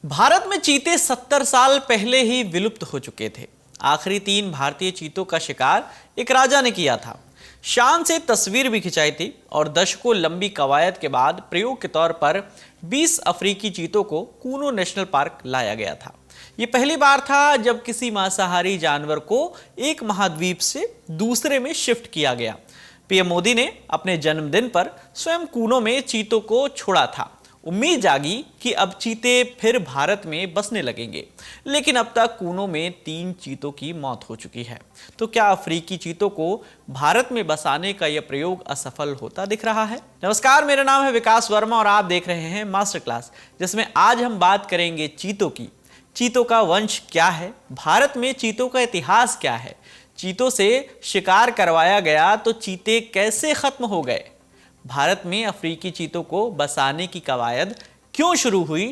भारत में चीते 70 साल पहले ही विलुप्त हो चुके थे। आखिरी 3 भारतीय चीतों का शिकार एक राजा ने किया था। शान से तस्वीर भी खिंचाई थी और दशकों लंबी कवायद के बाद प्रयोग के तौर पर 20 अफ्रीकी चीतों को कूनो नेशनल पार्क लाया गया था। ये पहली बार था जब किसी मांसाहारी जानवर को एक महाद्वीप से दूसरे में शिफ्ट किया गया। पीएम मोदी ने अपने जन्मदिन पर स्वयं कूनो में चीतों को छोड़ा था। उम्मीद जागी कि अब चीते फिर भारत में बसने लगेंगे, लेकिन अब तक कूनो में 3 चीतों की मौत हो चुकी है। तो क्या अफ्रीकी चीतों को भारत में बसाने का यह प्रयोग असफल होता दिख रहा है? नमस्कार, मेरा नाम है विकास वर्मा और आप देख रहे हैं मास्टर क्लास, जिसमें आज हम बात करेंगे चीतों की। चीतों का वंश क्या है, भारत में चीतों का इतिहास क्या है, चीतों से शिकार करवाया गया तो चीते कैसे खत्म हो गए, भारत में अफ्रीकी चीतों को बसाने की कवायद क्यों शुरू हुई,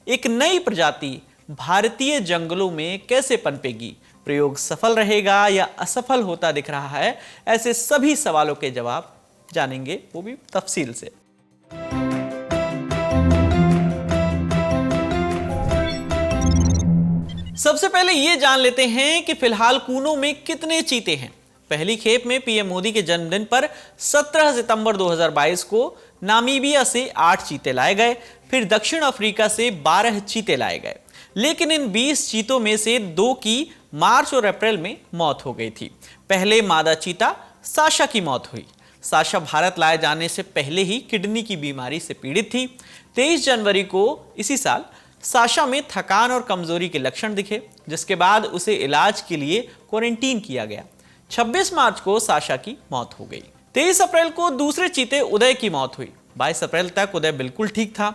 एक नई प्रजाति भारतीय जंगलों में कैसे पनपेगी, प्रयोग सफल रहेगा या असफल होता दिख रहा है, ऐसे सभी सवालों के जवाब जानेंगे, वो भी तफसील से। सबसे पहले ये जान लेते हैं कि फिलहाल कूनो में कितने चीते हैं। पहली खेप में पीएम मोदी के जन्मदिन पर 17 सितंबर 2022 को नामीबिया से 8 चीते लाए गए, फिर दक्षिण अफ्रीका से 12 चीते लाए गए। लेकिन इन 20 चीतों में से 2 की मार्च और अप्रैल में मौत हो गई थी। पहले मादा चीता साशा की मौत हुई। साशा भारत लाए जाने से पहले ही किडनी की बीमारी से पीड़ित थी। 23 जनवरी को इसी साल साशा में थकान और कमजोरी के लक्षण दिखे, जिसके बाद उसे इलाज के लिए क्वारंटीन किया गया। 26 मार्च को साशा की मौत हो गई। 23 अप्रैल को दूसरे चीते उदय की मौत हुई। 22 अप्रैल तक उदय बिल्कुल ठीक था।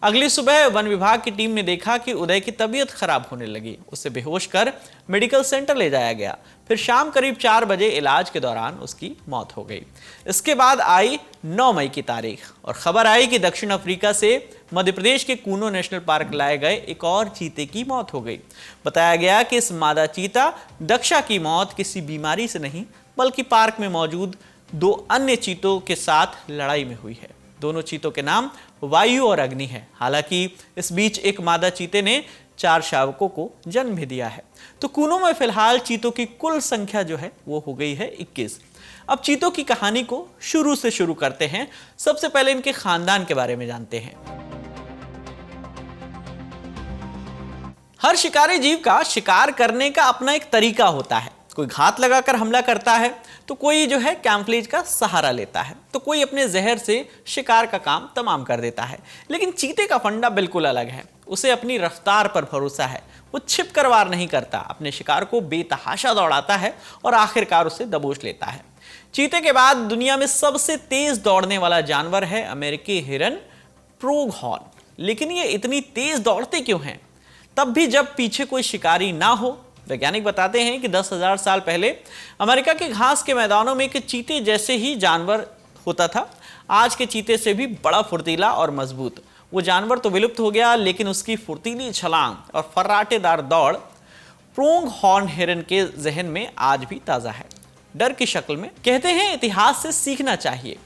अगली सुबह वन विभाग की टीम ने देखा कि उदय की तबीयत खराब होने लगी। उसे बेहोश कर मेडिकल सेंटर ले जाया गया। फिर शाम करीब 4 बजे इलाज के दौरान उसकी मौत हो गई। इसके बाद आई 9 मई की तारीख और खबर आई कि दक्षिण अफ्रीका से मध्य प्रदेश के कूनो नेशनल पार्क लाए गए एक और चीते की मौत हो गई। बताया गया कि इस मादा चीता दक्षा की मौत किसी बीमारी से नहीं, बल्कि पार्क में मौजूद 2 अन्य चीतों के साथ लड़ाई में हुई है। दोनों चीतों के नाम वायु और अग्नि है। हालांकि इस बीच एक मादा चीते ने 4 शावकों को जन्म भी दिया है। तो कूनो में फिलहाल चीतों की कुल संख्या जो है वो हो गई है 21। अब चीतों की कहानी को शुरू से शुरू करते हैं। सबसे पहले इनके खानदान के बारे में जानते हैं। हर शिकारी जीव का शिकार करने का अपना एक तरीका होता है। कोई घात लगाकर हमला करता है, तो कोई जो है कैंफ्लेज का सहारा लेता है, तो कोई अपने जहर से शिकार का काम तमाम कर देता है। लेकिन चीते का फंडा बिल्कुल अलग है। उसे अपनी रफ्तार पर भरोसा है। वो छिप कर वार नहीं करता, अपने शिकार को बेतहाशा दौड़ाता है और आखिरकार उसे दबोच लेता है। चीते के बाद दुनिया में सबसे तेज दौड़ने वाला जानवर है अमेरिकी हिरन प्रोगहॉर्न। लेकिन ये इतनी तेज दौड़ते क्यों हैं, तब भी जब पीछे कोई शिकारी ना हो? वैज्ञानिक बताते हैं कि 10,000 साल पहले अमेरिका के घास के मैदानों में एक चीते जैसे ही जानवर होता था। आज के चीते से भी बड़ा फुर्तीला और मजबूत। वो जानवर तो विलुप्त हो गया, लेकिन उसकी फुर्तीली छलांग और फर्राटेदार दौड़ प्रोगहॉर्न हिरन के जहन में आज भी ताज़ा है, डर की शक्ल में। कहते हैं इतिहास से सीखना चाहिए।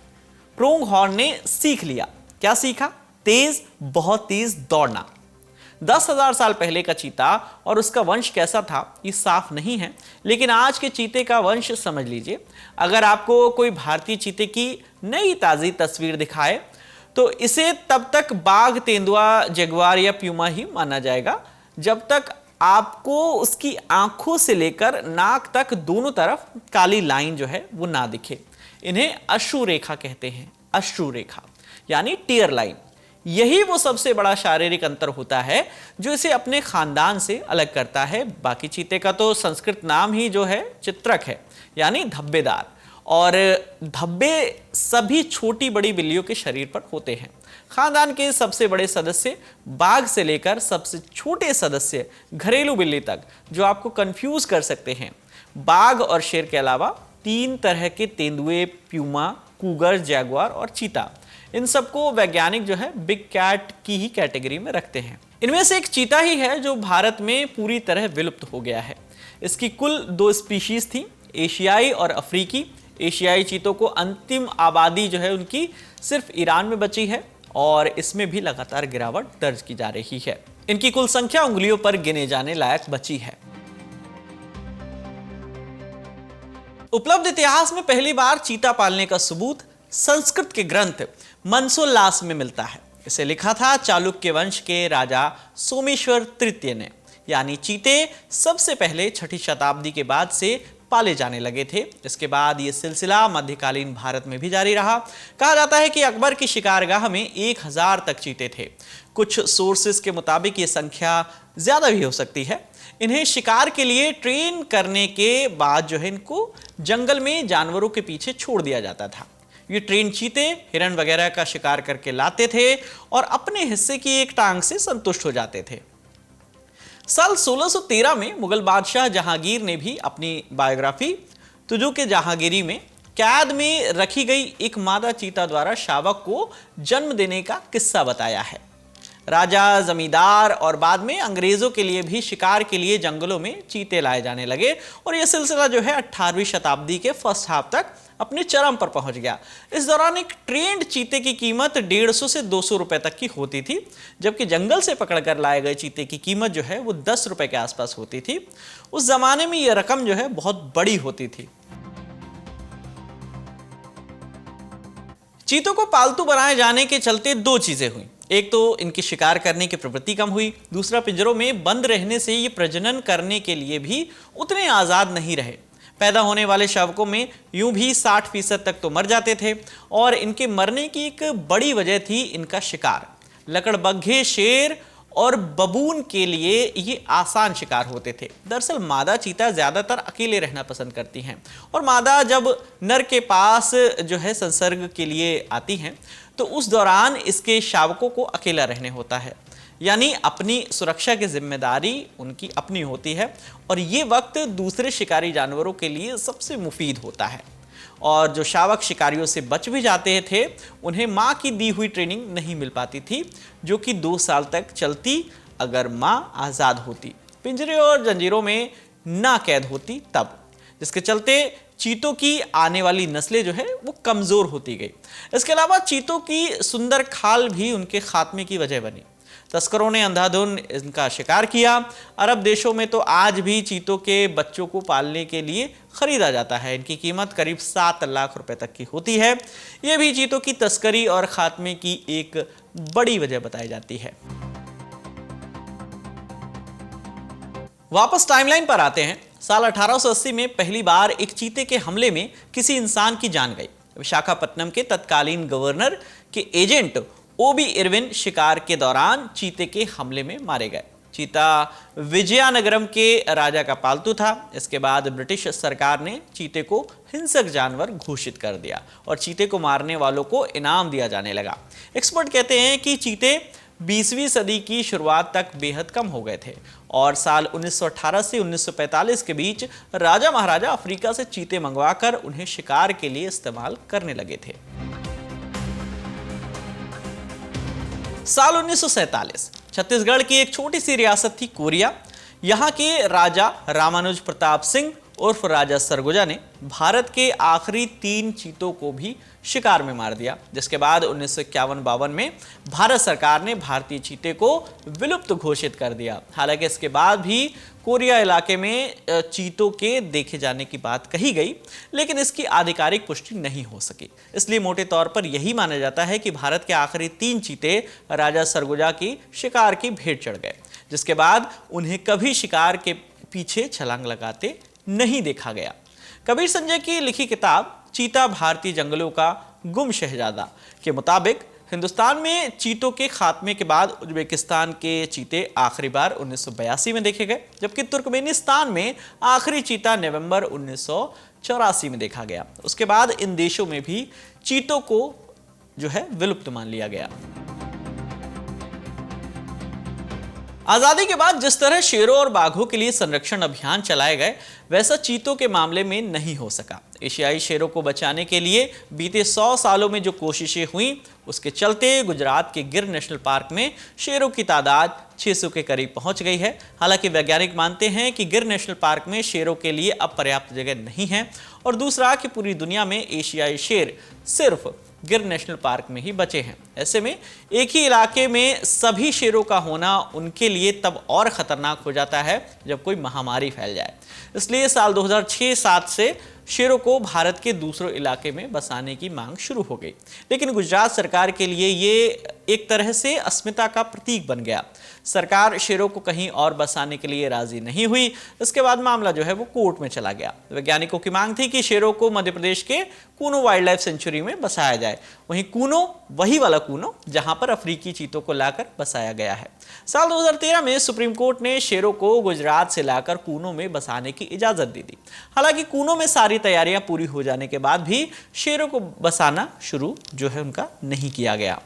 प्रोगहॉर्न ने सीख लिया। क्या सीखा? तेज, बहुत तेज दौड़ना। 10,000 साल पहले का चीता और उसका वंश कैसा था ये साफ नहीं है, लेकिन आज के चीते का वंश समझ लीजिए। अगर आपको कोई भारतीय चीते की नई ताज़ी तस्वीर दिखाए तो इसे तब तक बाघ, तेंदुआ, जगुआर या प्यूमा ही माना जाएगा जब तक आपको उसकी आंखों से लेकर नाक तक दोनों तरफ काली लाइन जो है वो ना दिखे। इन्हें अश्रु रेखा कहते हैं। अश्रु रेखा यानी टीयर लाइन। यही वो सबसे बड़ा शारीरिक अंतर होता है जो इसे अपने खानदान से अलग करता है। बाकी चीते का तो संस्कृत नाम ही जो है चित्रक है, यानी धब्बेदार। और धब्बे सभी छोटी बड़ी बिल्लियों के शरीर पर होते हैं। खानदान के सबसे बड़े सदस्य बाघ से लेकर सबसे छोटे सदस्य घरेलू बिल्ली तक जो आपको कंफ्यूज कर सकते हैं। बाघ और शेर के अलावा 3 तरह के तेंदुए, प्यूमा, कूगर, जैगुआर और चीता, इन सबको वैज्ञानिक जो है बिग कैट की ही कैटेगरी में रखते हैं। इनमें से एक चीता ही है जो भारत में पूरी तरह विलुप्त हो गया है। इसकी कुल 2 स्पीशीज थी, एशियाई और अफ्रीकी। एशियाई चीतों को अंतिम आबादी जो है उनकी सिर्फ ईरान में बची है और इसमें भी लगातार गिरावट दर्ज की जा रही है। इनकी कुल संख्या उंगलियों पर गिने जाने लायक बची है। उपलब्ध इतिहास में पहली बार चीता पालने का सबूत संस्कृत के ग्रंथ मनसोल्लास में मिलता है। इसे लिखा था चालुक्य वंश के राजा सोमेश्वर तृतीय ने। यानी चीते सबसे पहले 6ठी शताब्दी के बाद से पाले जाने लगे थे। इसके बाद यह सिलसिला मध्यकालीन भारत में भी जारी रहा। कहा जाता है कि अकबर की शिकारगाह में 1000 तक चीते थे। कुछ सोर्सेस के मुताबिक ये संख्या ज्यादा भी हो सकती है। इन्हें शिकार के लिए ट्रेन करने के बाद जो है इनको जंगल में जानवरों के पीछे छोड़ दिया जाता था। ये ट्रेन चीते हिरण वगैरह का शिकार करके लाते थे और अपने हिस्से की एक टांग से संतुष्ट हो जाते थे। साल 1613 में मुगल बादशाह जहांगीर ने भी अपनी बायोग्राफी तुजो के जहांगीरी में कैद में रखी गई एक मादा चीता द्वारा शावक को जन्म देने का किस्सा बताया है। राजा, जमींदार और बाद में अंग्रेजों के लिए भी शिकार के लिए जंगलों में चीते लाए जाने लगे और यह सिलसिला जो है 18वीं शताब्दी के फर्स्ट हाफ तक अपने चरम पर पहुंच गया। इस दौरान एक ट्रेंड चीते की कीमत 150 से 200 रुपए तक की होती थी, जबकि जंगल से पकड़कर लाए गए चीते की कीमत जो है वो 10 रुपए के आसपास होती थी। उस जमाने में यह रकम जो है बहुत बड़ी होती थी। चीतों को पालतू बनाए जाने के चलते दो चीजें हुई। एक तो इनकी शिकार करने की प्रवृत्ति कम हुई, दूसरा पिंजरों में बंद रहने से ये प्रजनन करने के लिए भी उतने आजाद नहीं रहे। पैदा होने वाले शावकों में यूं भी 60% तक तो मर जाते थे और इनके मरने की एक बड़ी वजह थी इनका शिकार। लकड़बग्घे, शेर और बबून के लिए ये आसान शिकार होते थे। दरअसल मादा चीता ज्यादातर अकेले रहना पसंद करती हैं और मादा जब नर के पास जो है संसर्ग के लिए आती हैं तो उस दौरान इसके शावकों को अकेला रहने होता है। यानी अपनी सुरक्षा की जिम्मेदारी उनकी अपनी होती है और ये वक्त दूसरे शिकारी जानवरों के लिए सबसे मुफीद होता है। और जो शावक शिकारियों से बच भी जाते थे उन्हें माँ की दी हुई ट्रेनिंग नहीं मिल पाती थी, जो कि 2 साल तक चलती अगर माँ आज़ाद होती, पिंजरे और जंजीरों में ना कैद होती तब, जिसके चलते चीतों की आने वाली नस्लें जो है वो कमज़ोर होती गई। इसके अलावा चीतों की सुंदर खाल भी उनके खात्मे की वजह बनी। तस्करों ने अंधाधुंध इनका शिकार किया। अरब देशों में तो आज भी चीतों के बच्चों को पालने के लिए खरीदा जाता है। इनकी कीमत करीब 7 लाख रुपए तक की होती है। यह भी चीतों की तस्करी और खात्मे की एक बड़ी वजह बताई जाती है। वापस टाइमलाइन पर आते हैं। साल 1880 में पहली बार एक चीते के हमले में किसी इंसान की जान गई। विशाखापट्टनम के तत्कालीन गवर्नर के एजेंट ओबी इरविन शिकार के दौरान चीते के हमले में मारे गए। चीता विजयनगरम के राजा का पालतू था। इसके बाद ब्रिटिश सरकार ने चीते को हिंसक जानवर घोषित कर दिया और चीते को मारने वालों को इनाम दिया जाने लगा। एक्सपर्ट कहते हैं कि चीते 20वीं सदी की शुरुआत तक बेहद कम हो गए थे और साल 1918 से 1945 के बीच राजा महाराजा अफ्रीका से चीते मंगवाकर उन्हें शिकार के लिए इस्तेमाल करने लगे थे। साल 1947 छत्तीसगढ़ की एक छोटी सी रियासत थी कोरिया। यहाँ के राजा रामानुज प्रताप सिंह उर्फ राजा सरगुजा ने भारत के आखिरी 3 चीतों को भी शिकार में मार दिया, जिसके बाद 1951-52 में भारत सरकार ने भारतीय चीते को विलुप्त घोषित कर दिया। हालांकि इसके बाद भी कोरिया इलाके में चीतों के देखे जाने की बात कही गई, लेकिन इसकी आधिकारिक पुष्टि नहीं हो सकी। इसलिए मोटे तौर पर यही माना जाता है कि भारत के आखिरी 3 चीते राजा सरगुजा की शिकार की भेंट चढ़ गए, जिसके बाद उन्हें कभी शिकार के पीछे छलांग लगाते नहीं देखा गया। कबीर संजय की लिखी किताब चीता भारतीय जंगलों का गुम शहजादा के मुताबिक हिंदुस्तान में चीतों के खात्मे के बाद उज्बेकिस्तान के चीते आखिरी बार 1982 में देखे गए, जबकि तुर्कमेनिस्तान में आखिरी चीता नवंबर 1984 में देखा गया। उसके बाद इन देशों में भी चीतों को जो है विलुप्त मान लिया गया। आजादी के बाद जिस तरह शेरों और बाघों के लिए संरक्षण अभियान चलाए गए, वैसा चीतों के मामले में नहीं हो सका। एशियाई शेरों को बचाने के लिए बीते 100 सालों में जो कोशिशें हुई, उसके चलते गुजरात के गिर नेशनल पार्क में शेरों की तादाद 600 के करीब पहुंच गई है। हालांकि वैज्ञानिक मानते हैं कि गिर नेशनल पार्क में शेरों के लिए अब पर्याप्त जगह नहीं है और दूसरा कि पूरी दुनिया में एशियाई शेर सिर्फ गिर नेशनल पार्क में ही बचे हैं। ऐसे में एक ही इलाके में सभी शेरों का होना उनके लिए तब और खतरनाक हो जाता है जब कोई महामारी फैल जाए। इसलिए साल 2006-07 से शेरों को भारत के दूसरे इलाके में बसाने की मांग शुरू हो गई, लेकिन गुजरात सरकार के लिए ये एक तरह से अस्मिता का प्रतीक बन गया। सरकार शेरों को कहीं और बसाने के लिए राजी नहीं हुई। इसके बाद मामला जो है वो कोर्ट में चला गया। वैज्ञानिकों की मांग थी कि शेरों को मध्य प्रदेश के कूनो वाइल्ड लाइफ सेंचुरी में बसाया जाए। वहीं कूनो वही वाला कूनो जहां पर अफ्रीकी चीतों को लाकर बसाया गया है। साल 2013 में सुप्रीम कोर्ट ने शेरों को गुजरात से लाकर कूनो में बसाने की इजाजत दी थी। हालांकि कूनो में सारी तैयारियां पूरी हो जाने के बाद भी शेरों को बसाना शुरू जो है उनका नहीं किया गया।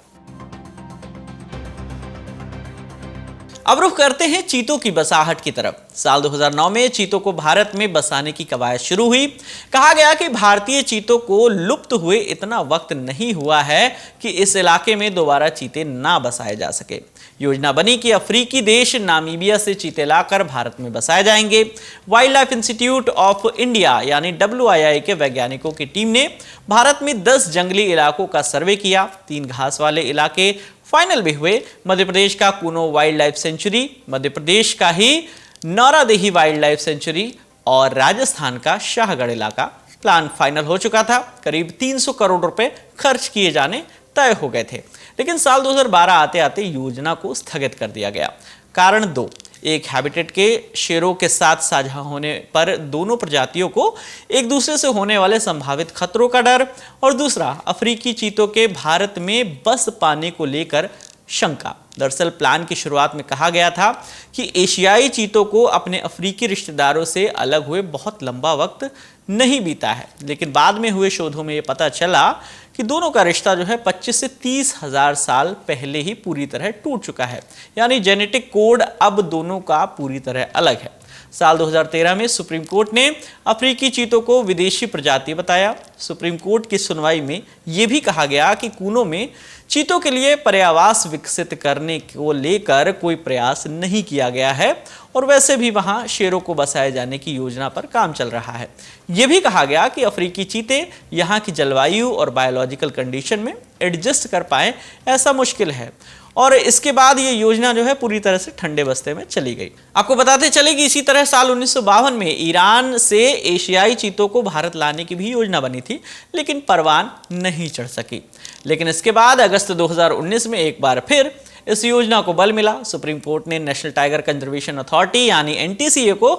अब रुख करते हैं चीतों की बसाहट की तरफ। साल 2009 में चीतों को भारत में बसाने की कवायद शुरू हुई। कहा गया कि भारतीय चीतों को लुप्त हुए इतना वक्त नहीं हुआ है कि इस इलाके में दोबारा चीते ना बसाए जा सके। योजना बनी कि अफ्रीकी देश नामीबिया से चीते लाकर भारत में बसाए जाएंगे। Wild life institute of India यानी WII के वैज्ञानिकों की टीम ने भारत में 10 जंगली इलाकों का सर्वे किया। 3 घास वाले इलाके फाइनल भी हुए। मध्य प्रदेश का Kuno wild life sanctuary, Madhya Pradesh का ही नौरादेही वाइल्ड लाइफ सेंचुरी और राजस्थान का शाहगढ़ इलाका प्लान फाइनल हो चुका था। करीब 300 करोड़ रुपए खर्च किए जाने तय हो गए थे, लेकिन साल 2012 आते आते योजना को स्थगित कर दिया गया। कारण 2, एक हैबिटेट के शेरों के साथ साझा होने पर दोनों प्रजातियों को एक दूसरे से होने वाले संभावित खतरों का डर, और दूसरा अफ्रीकी चीतों के भारत में बस पाने को लेकर शंका। दरअसल प्लान की शुरुआत में कहा गया था कि एशियाई चीतों को अपने अफ्रीकी रिश्तेदारों से अलग हुए बहुत लंबा वक्त नहीं बीता है, लेकिन बाद में हुए शोधों में यह पता चला कि दोनों का रिश्ता जो है 25 से 30 हजार साल पहले ही पूरी तरह टूट चुका है। यानी जेनेटिक कोड अब दोनों का पूरी तरह अलग है। साल 2013 में सुप्रीम कोर्ट ने अफ्रीकी चीतों को विदेशी प्रजाति बताया। सुप्रीम कोर्ट की सुनवाई में यह भी कहा गया कि कूनो में चीतों के लिए पर्यावास विकसित करने को लेकर कोई प्रयास नहीं किया गया है और वैसे भी वहां शेरों को बसाए जाने की योजना पर काम चल रहा है। यह भी कहा गया कि अफ्रीकी चीते यहां की जलवायु और बायोलॉजिकल कंडीशन में एडजस्ट कर पाए ऐसा मुश्किल है, और इसके बाद ये योजना जो है पूरी तरह से ठंडे बस्ते में चली गई। आपको बताते चले कि इसी तरह साल 1952 में ईरान से एशियाई चीतों को भारत लाने की भी योजना बनी थी, लेकिन परवान नहीं चढ़ सकी। लेकिन इसके बाद अगस्त 2019 में एक बार फिर इस योजना को बल मिला। सुप्रीम कोर्ट ने नेशनल टाइगर कंजर्वेशन अथॉरिटी यानी NTCA को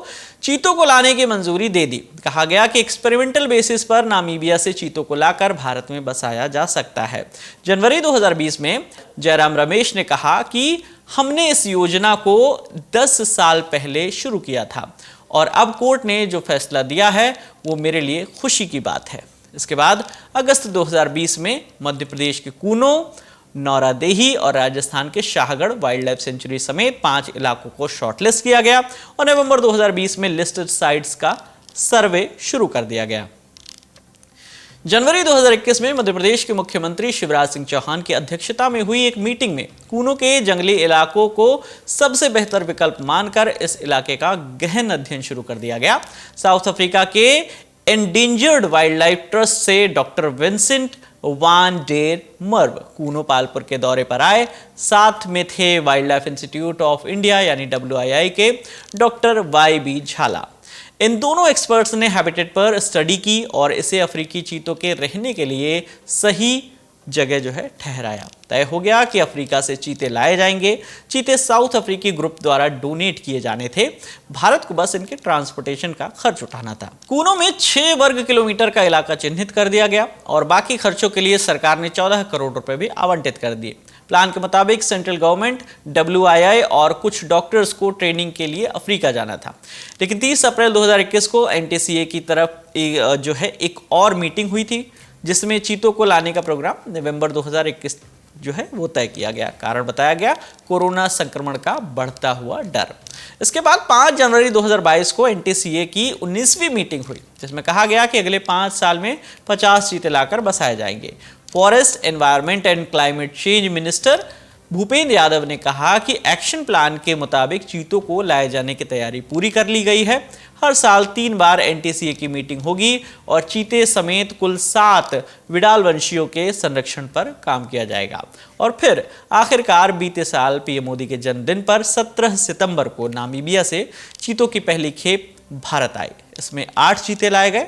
चीतों को लाने की मंजूरी दे दी। कहा गया कि एक्सपेरिमेंटल बेसिस पर नामीबिया से चीतों को लाकर भारत में बसाया जा सकता है। जनवरी 2020 में जयराम रमेश ने कहा कि हमने इस योजना को 10 साल पहले शुरू किया था और अब कोर्ट ने जो फैसला दिया है वो मेरे लिए खुशी की बात है। इसके बाद अगस्त 2020 में मध्य प्रदेश के कूनो, नौरादेही और राजस्थान के शाहगढ़ वाइल्ड लाइफ सेंचुरी समेत 5 इलाकों को शॉर्टलिस्ट किया गया और नवंबर 2020 में लिस्टेड साइट्स का सर्वे शुरू कर दिया गया। जनवरी 2021 में मध्य प्रदेश के मुख्यमंत्री शिवराज सिंह चौहान की अध्यक्षता में हुई एक मीटिंग में कूनो के जंगली इलाकों को सबसे बेहतर विकल्प मानकर इस इलाके का गहन अध्ययन शुरू कर दिया गया। साउथ अफ्रीका के एंडेंजर्ड वाइल्ड लाइफ ट्रस्ट से doctor Vincent van der Merv Kuno Palpur के दौरे पर आए। साथ में थे wild life institute of India यानी WII के डॉक्टर YB झाला। इन दोनों एक्सपर्ट्स ने हैबिटेट पर स्टडी की और इसे अफ्रीकी चीतों के रहने के लिए सही जगह जो है ठहराया। तय हो गया कि अफ्रीका से चीते लाए जाएंगे। चीते साउथ अफ्रीकी ग्रुप द्वारा डोनेट किए जाने थे। भारत को बस इनके ट्रांसपोर्टेशन का खर्च उठाना था। कूनो में 6 वर्ग किलोमीटर का इलाका चिन्हित कर दिया गया और बाकी खर्चों के लिए सरकार ने 14 करोड़ रुपए भी आवंटित कर दिए। प्लान के मुताबिक सेंट्रल गवर्नमेंट, WII और कुछ डॉक्टर्स को ट्रेनिंग के लिए अफ्रीका जाना था, लेकिन 30 अप्रैल 2021 को NTCA की तरफ जो है एक और मीटिंग हुई थी जिसमें चीतों को लाने का प्रोग्राम नवंबर 2021 जो है वो तय किया गया। कारण बताया गया कोरोना संक्रमण का बढ़ता हुआ डर। इसके बाद 5 जनवरी 2022 को NTCA की 19वीं मीटिंग हुई जिसमें कहा गया कि अगले 5 साल में 50 चीते लाकर बसाए जाएंगे। Forest, environment and climate change minister Bhupendra Yadav ने कहा कि एक्शन प्लान के मुताबिक चीतों को लाए जाने की तैयारी पूरी कर ली गई है। हर साल 3 बार एनटीसीए की मीटिंग होगी और चीते समेत कुल 7 विडाल वंशियों के संरक्षण पर काम किया जाएगा। और फिर आखिरकार बीते साल पीएम मोदी के जन्मदिन पर 17 सितंबर को नामीबिया से चीतों की पहली खेप भारत आई। इसमें 8 चीते लाए गए।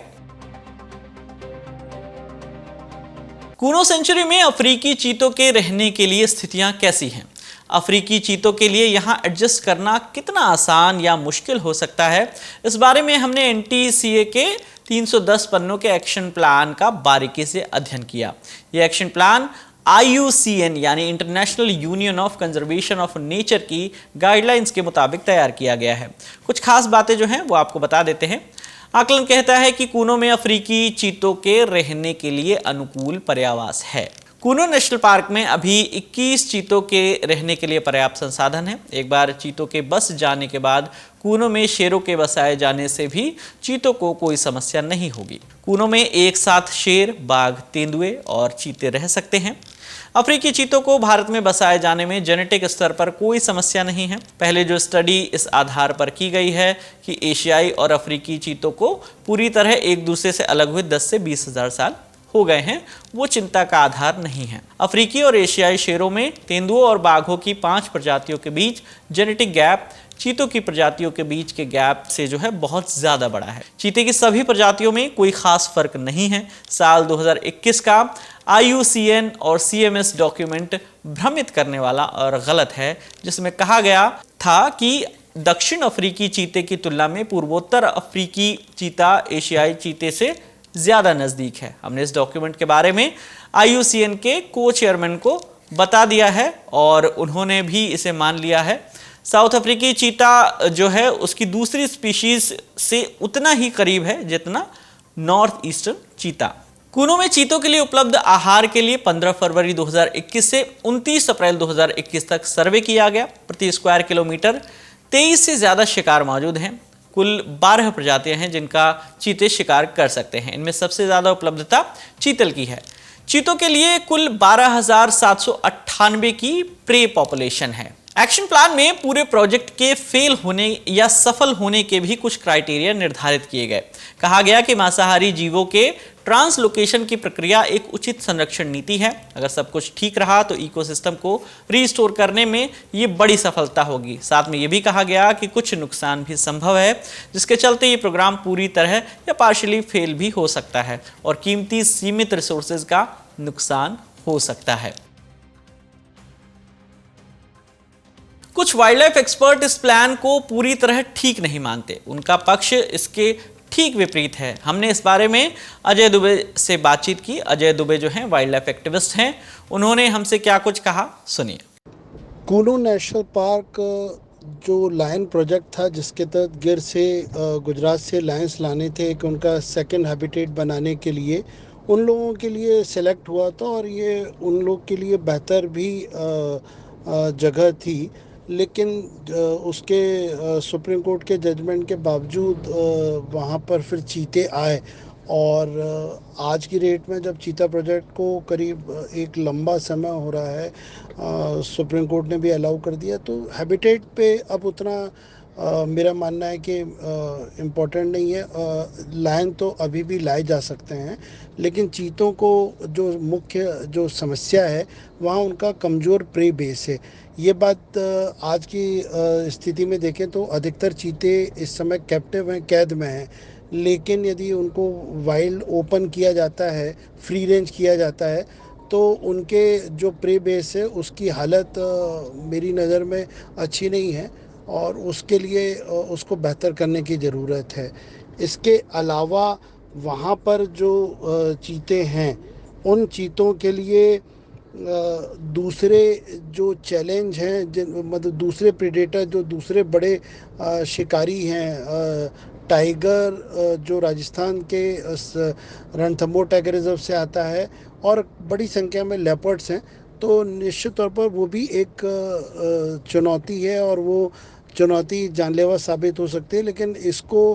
कूनो सेंचुरी में अफ्रीकी चीतों के रहने के लिए स्थितियां कैसी हैं? अफ्रीकी चीतों के लिए यहां एडजस्ट करना कितना आसान या मुश्किल हो सकता है, इस बारे में हमने एनटीसीए के 310 पन्नों के एक्शन प्लान का बारीकी से अध्ययन किया। यह एक्शन प्लान IUCN यानी international union of conservation of nature की गाइडलाइंस के मुताबिक तैयार किया गया है। कुछ खास बातें जो हैं वो आपको बता देते हैं। आकलन कहता है कि कूनो में अफ्रीकी चीतों के रहने के लिए अनुकूल पर्यावास है। कूनो नेशनल पार्क में अभी 21 चीतों के रहने के लिए पर्याप्त संसाधन है। एक बार चीतों के बस जाने के बाद कूनो में शेरों के बसाए जाने से भी चीतों को कोई समस्या नहीं होगी। कूनो में एक साथ शेर, बाघ, तेंदुए और चीते रह सकते हैं। अफ्रीकी चीतों को भारत में बसाए जाने में जेनेटिक स्तर पर कोई समस्या नहीं है। पहले जो स्टडी इस आधार पर की गई है कि एशियाई और अफ्रीकी चीतों को पूरी तरह एक दूसरे से अलग हुए 10 से 20 हजार साल हो गए हैं, वो चिंता का आधार नहीं है। अफ्रीकी और एशियाई शेरों में तेंदुओं और बाघों की 5 प्रजातियों के बीच जेनेटिक गैप चीतों की प्रजातियों के बीच के गैप से जो है बहुत ज्यादा बड़ा है। चीते की सभी प्रजातियों में कोई खास फर्क नहीं है। साल 2021 का IUCN और CMS डॉक्यूमेंट भ्रमित करने वाला और गलत है, जिसमें कहा गया था कि दक्षिण अफ्रीकी चीते की तुलना में पूर्वोत्तर अफ्रीकी चीता एशियाई चीते से ज्यादा नजदीक है। हमने इस डॉक्यूमेंट के बारे में IUCN के को चेयरमैन को बता दिया है और उन्होंने भी इसे मान लिया है। साउथ अफ्रीकी चीता जो है उसकी दूसरी स्पीशीज से उतना ही करीब है जितना नॉर्थ ईस्टर्न चीता। कूनो में चीतों के लिए उपलब्ध आहार के लिए 15 फरवरी 2021 से 29 अप्रैल 2021 तक सर्वे किया गया। प्रति स्क्वायर किलोमीटर 23 से ज्यादा शिकार मौजूद हैं। कुल 12 प्रजातियां हैं जिनका चीते शिकार कर सकते हैं। इनमें सबसे ज्यादा उपलब्धता चीतल की है। चीतों के लिए कुल 12,798 की प्रे पॉपुलेशन है। एक्शन प्लान में पूरे प्रोजेक्ट के फेल होने या सफल होने के भी कुछ क्राइटेरिया निर्धारित किए गए। कहा गया कि मांसाहारी जीवों के ट्रांसलोकेशन की प्रक्रिया एक उचित संरक्षण नीति है। अगर सब कुछ ठीक रहा तो इकोसिस्टम को रीस्टोर करने में ये बड़ी सफलता होगी। साथ में ये भी कहा गया कि कुछ नुकसान भी संभव है, जिसके चलते ये प्रोग्राम पूरी तरह या पार्शियली फेल भी हो सकता है और कीमती सीमित रिसोर्सेज का नुकसान हो सकता है। कुछ वाइल्ड लाइफ एक्सपर्ट इस प्लान को पूरी तरह ठीक नहीं मानते। उनका पक्ष इसके ठीक विपरीत है। हमने इस बारे में अजय दुबे से बातचीत की। अजय दुबे जो हैं वाइल्ड लाइफ एक्टिविस्ट हैं, उन्होंने हमसे क्या कुछ कहा, सुनिए। कूनो नेशनल पार्क जो लायन प्रोजेक्ट था, जिसके तहत गिर से गुजरात से लायंस लाने थे कि उनका सेकंड हैबिटेट बनाने के लिए, उन लोगों के लिए सेलेक्ट हुआ था और ये उन लोग के लिए बेहतर भी जगह थी। लेकिन उसके सुप्रीम कोर्ट के जजमेंट के बावजूद वहाँ पर फिर चीते आए और आज की डेट में जब चीता प्रोजेक्ट को करीब एक लंबा समय हो रहा है, सुप्रीम कोर्ट ने भी अलाउ कर दिया, तो हैबिटेट पे अब उतना मेरा मानना है कि इम्पोर्टेंट नहीं है। लायन तो अभी भी लाए जा सकते हैं, लेकिन चीतों को जो मुख्य जो समस्या है वहाँ उनका कमज़ोर प्रे बेस है। ये बात आज की स्थिति में देखें तो अधिकतर चीते इस समय कैप्टिव हैं, कैद में हैं। लेकिन यदि उनको वाइल्ड ओपन किया जाता है, फ्री रेंज किया जाता है, तो उनके जो प्रे बेस है उसकी हालत मेरी नज़र में अच्छी नहीं है और उसके लिए उसको बेहतर करने की ज़रूरत है। इसके अलावा वहाँ पर जो चीते हैं, उन चीतों के लिए दूसरे जो चैलेंज हैं, मतलब दूसरे प्रेडेटर, जो दूसरे बड़े शिकारी हैं, टाइगर जो राजस्थान के रणथंभौर टाइगर रिजर्व से आता है और बड़ी संख्या में लेपर्ड्स हैं, तो निश्चित तौर पर वो भी एक चुनौती है और वो चुनौती जानलेवा साबित हो सकती है। लेकिन इसको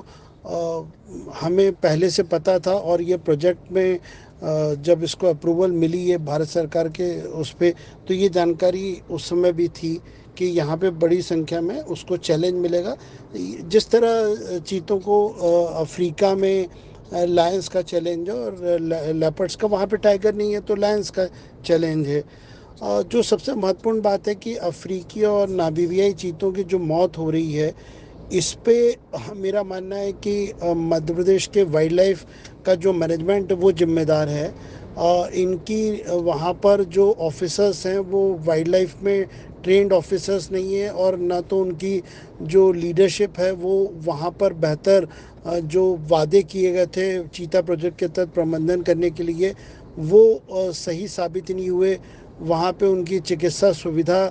हमें पहले से पता था और ये प्रोजेक्ट में जब इसको अप्रूवल मिली है भारत सरकार के उस पर, तो ये जानकारी उस समय भी थी कि यहाँ पे बड़ी संख्या में उसको चैलेंज मिलेगा। जिस तरह चीतों को अफ्रीका में लायंस का चैलेंज है और लेपर्ड्स का, वहाँ पे टाइगर नहीं है तो लायंस का चैलेंज है। जो सबसे महत्वपूर्ण बात है कि अफ्रीकी और नामीबियाई चीतों की जो मौत हो रही है, इस पे मेरा मानना है कि मध्य प्रदेश के वाइल्ड लाइफ का जो मैनेजमेंट वो जिम्मेदार है। इनकी वहाँ पर जो ऑफिसर्स हैं वो वाइल्ड लाइफ में ट्रेंड ऑफिसर्स नहीं है, और ना तो उनकी जो लीडरशिप है वो वहाँ पर बेहतर जो वादे किए गए थे चीता प्रोजेक्ट के तहत प्रबंधन करने के लिए वो सही साबित नहीं हुए। वहाँ पे उनकी चिकित्सा सुविधा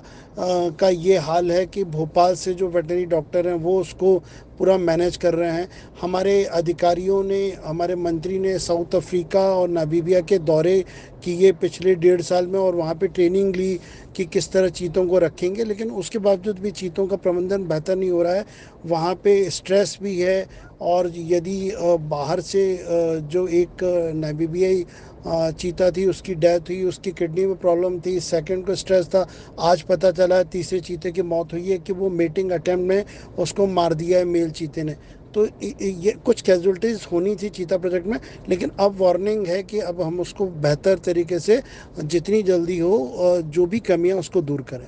का ये हाल है कि भोपाल से जो वेटनरी डॉक्टर हैं वो उसको पूरा मैनेज कर रहे हैं। हमारे अधिकारियों ने, हमारे मंत्री ने साउथ अफ्रीका और नामीबिया के दौरे किए पिछले 1.5 साल में, और वहाँ पे ट्रेनिंग ली कि किस तरह चीतों को रखेंगे, लेकिन उसके बावजूद भी चीतों का प्रबंधन बेहतर नहीं हो रहा है। वहाँ पे स्ट्रेस भी है, और यदि बाहर से जो एक नामीबियाई चीता थी उसकी डेथ हुई, उसकी किडनी में प्रॉब्लम थी, सेकंड को स्ट्रेस था। आज पता चला तीसरे चीते की मौत हुई है कि वो मेटिंग अटेम्प्ट में उसको मार दिया है मेल चीते ने। तो ये कुछ कैजुअलिटीज़ होनी थी चीता प्रोजेक्ट में, लेकिन अब वार्निंग है कि अब हम उसको बेहतर तरीके से जितनी जल्दी हो जो भी कमियां उसको दूर करें।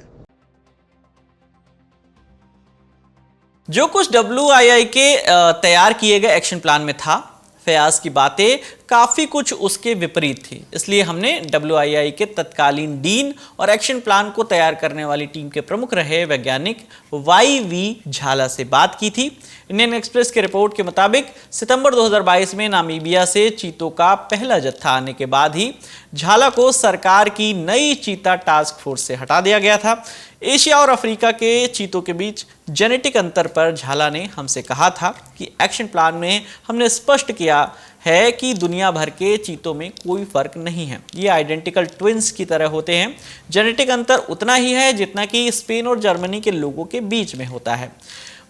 जो कुछ WII के तैयार किए गए एक्शन प्लान में था, फयाज की बातें काफी कुछ उसके विपरीत थी। इसलिए हमने WII के तत्कालीन डीन और एक्शन प्लान को तैयार करने वाली टीम के प्रमुख रहे वैज्ञानिक YV झाला से बात की थी। इंडियन एक्सप्रेस के रिपोर्ट के मुताबिक सितंबर 2022 में नामीबिया से चीतों का पहला जत्था आने के बाद ही झाला को सरकार की नई चीता टास्क फोर्स से हटा दिया गया था। एशिया और अफ्रीका के चीतों के बीच जेनेटिक अंतर पर झाला ने हमसे कहा था कि एक्शन प्लान में हमने स्पष्ट किया है कि दुनिया भर के चीतों में कोई फर्क नहीं है, ये आइडेंटिकल ट्विंस की तरह होते हैं। जेनेटिक अंतर उतना ही है जितना कि स्पेन और जर्मनी के लोगों के बीच में होता है।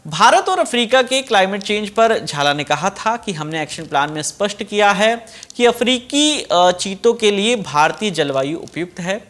भारत और अफ्रीका के क्लाइमेट चेंज पर झाला ने कहा था कि हमने एक्शन प्लान में स्पष्ट किया है कि अफ्रीकी चीतों के लिए भारतीय जलवायु उपयुक्त है।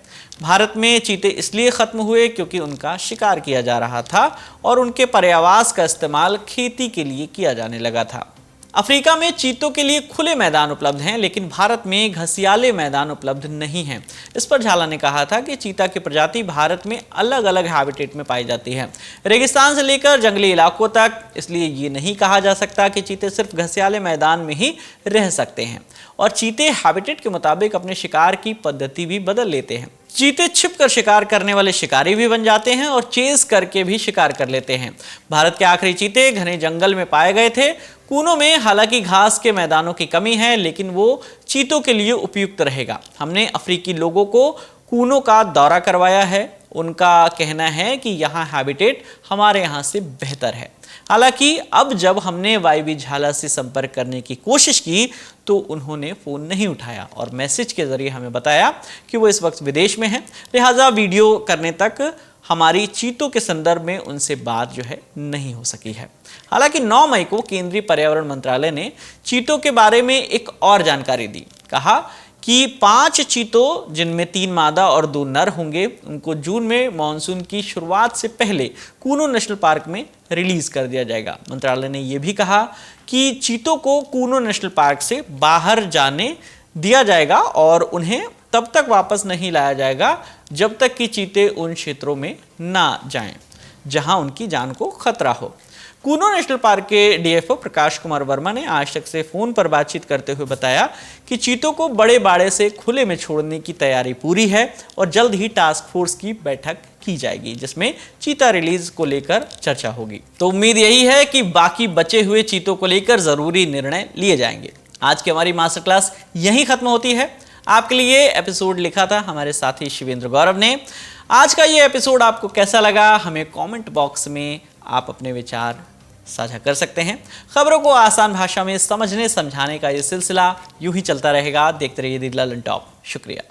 भारत में चीते इसलिए खत्म हुए क्योंकि उनका शिकार किया जा रहा था और उनके पर्यावास का इस्तेमाल खेती के लिए किया जाने लगा था। अफ्रीका में चीतों के लिए खुले मैदान उपलब्ध हैं, लेकिन भारत में घसियाले मैदान उपलब्ध नहीं हैं। इस पर झाला ने कहा था कि चीता की प्रजाति भारत में अलग अलग हैबिटेट में पाई जाती है, रेगिस्तान से लेकर जंगली इलाकों तक। इसलिए ये नहीं कहा जा सकता कि चीते सिर्फ घसियाले मैदान में ही रह सकते हैं, और चीते हैबिटेट के मुताबिक अपने शिकार की पद्धति भी बदल लेते हैं। चीते छिपकर शिकार करने वाले शिकारी भी बन जाते हैं और चेज करके भी शिकार कर लेते हैं। भारत के आखिरी चीते घने जंगल में पाए गए थे। कूनों में हालांकि घास के मैदानों की कमी है, लेकिन वो चीतों के लिए उपयुक्त रहेगा। हमने अफ्रीकी लोगों को कूनों का दौरा करवाया है, उनका कहना है कि यहाँ हैबिटेट हमारे यहाँ से बेहतर है। हालांकि अब जब हमने YV झाला से संपर्क करने की कोशिश की तो उन्होंने फ़ोन नहीं उठाया और मैसेज के जरिए हमें बताया कि वो इस वक्त विदेश में हैं, लिहाजा वीडियो करने तक हमारी चीतों के संदर्भ में उनसे बात जो है नहीं हो सकी है। हालांकि 9 मई को केंद्रीय पर्यावरण मंत्रालय ने चीतों के बारे में एक और जानकारी दी। कहा कि 5 चीतों जिनमें 3 मादा और 2 नर होंगे, उनको जून में मानसून की शुरुआत से पहले कूनो नेशनल पार्क में रिलीज कर दिया जाएगा। मंत्रालय ने यह भी कहा कि चीतों को कूनो नेशनल पार्क से बाहर जाने दिया जाएगा और उन्हें तब तक वापस नहीं लाया जाएगा जब तक कि चीते उन क्षेत्रों में ना जाएं जहां उनकी जान को खतरा हो। कूनो नेशनल पार्क के DFO प्रकाश कुमार वर्मा ने आज तक से फोन पर बातचीत करते हुए बताया कि चीतों को बड़े बाड़े से खुले में छोड़ने की तैयारी पूरी है और जल्द ही टास्क फोर्स की बैठक की जाएगी जिसमें चीता रिलीज को लेकर चर्चा होगी। तो उम्मीद यही है कि बाकी बचे हुए चीतों को लेकर जरूरी निर्णय लिए जाएंगे। आज की हमारी मास्टर क्लास यहीं खत्म होती है। आपके लिए एपिसोड लिखा था हमारे साथी शिवेंद्र गौरव ने। आज का ये एपिसोड आपको कैसा लगा हमें कमेंट बॉक्स में आप अपने विचार साझा कर सकते हैं। खबरों को आसान भाषा में समझने समझाने का ये सिलसिला यूं ही चलता रहेगा। देखते रहिए दी ललन टॉप। शुक्रिया।